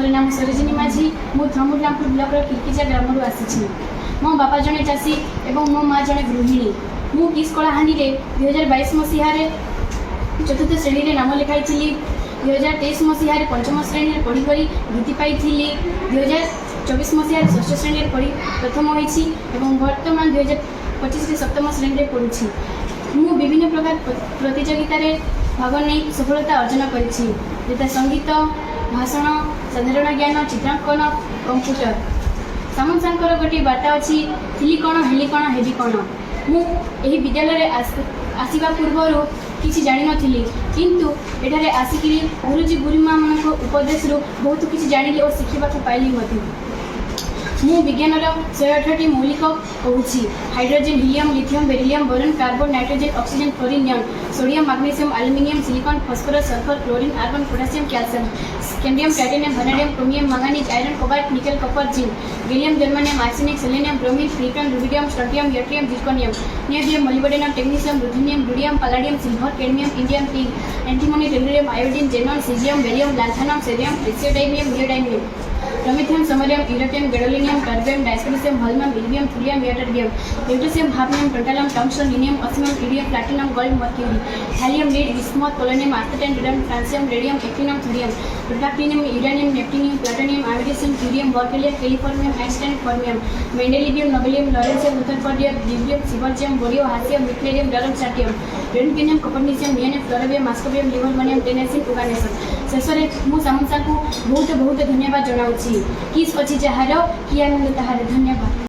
मोर नाम सरोजिनी माझी मु थमुरनामपुर ब्लॉक किरकिजा ग्राम आसी। मो बापा जड़े चाषी और मो माँ जड़े गृहिणी। मु किस कलाहानी 2022 मसीह चतुर्थ श्रेणी में नाम लिखाई 2023 मसीह पंचम श्रेणी में पढ़ी वृत्ति पाई 2024 मसीह षष्ठ श्रेणी में पढ़ी प्रथम होती बर्तमान 2025 सप्तम श्रेणी में पढ़ुछि। मु विभिन्न प्रकार प्रतियोगिता भाग नहीं सफलता अर्जन करी जैसे संगीत भाषण साधारण ज्ञान चित्रांकन कंप्यूटर। सामंत सांकर गोटे बार्ता अच्छी थिली कौन हेली कौन हेबी कौन। मुझे विद्यालय आसवा पूर्व किसी जानी नी किंतु एठारे आसिक गुरुजी गुरुमा मान उपदेश बहुत किसी जानी और शिखा पाइली। मु विज्ञान 118 मौलिक कहूँ hydrogen helium lithium beryllium boron carbon nitrogen oxygen fluorine neon sodium magnesium aluminium silicon phosphorus sulphur chlorine argon potassium calcium scandium titanium vanadium chromium manganese iron cobalt nickel copper zinc gallium germanium arsenic selenium bromine krypton rubidium strontium yttrium zirconium niobium molybdenum technetium ruthenium rhodium palladium silver cadmium indium tin antimony tellurium iodine xenon caesium barium lanthanum cerium praseodymium neodymium promethium samarium europium gadolinium terbium डायस्पेसियम holmium erbium thulium ytterbium lutetium hafnium tantalum tungsten rhenium osmium iridium platinum gold mercury thallium lead bismuth polonium arsenide radium francium radium actinium thorium protactinium uranium neptunium plutonium americium curium berkelium californium Einstein fermium mendelevium nobelium lawrencium rutherfordium लिवियम seaborgium bohrium hassium meitnerium darmstadtium roentgenium copernicium nihonium flerovium moscovium livermorium tennessine oganesson. शेष में मु सामंत को बहुत बहुत धन्यवाद जनाऊँगी। किस अच्छी जार कि आनंद ताहार धन्यवाद।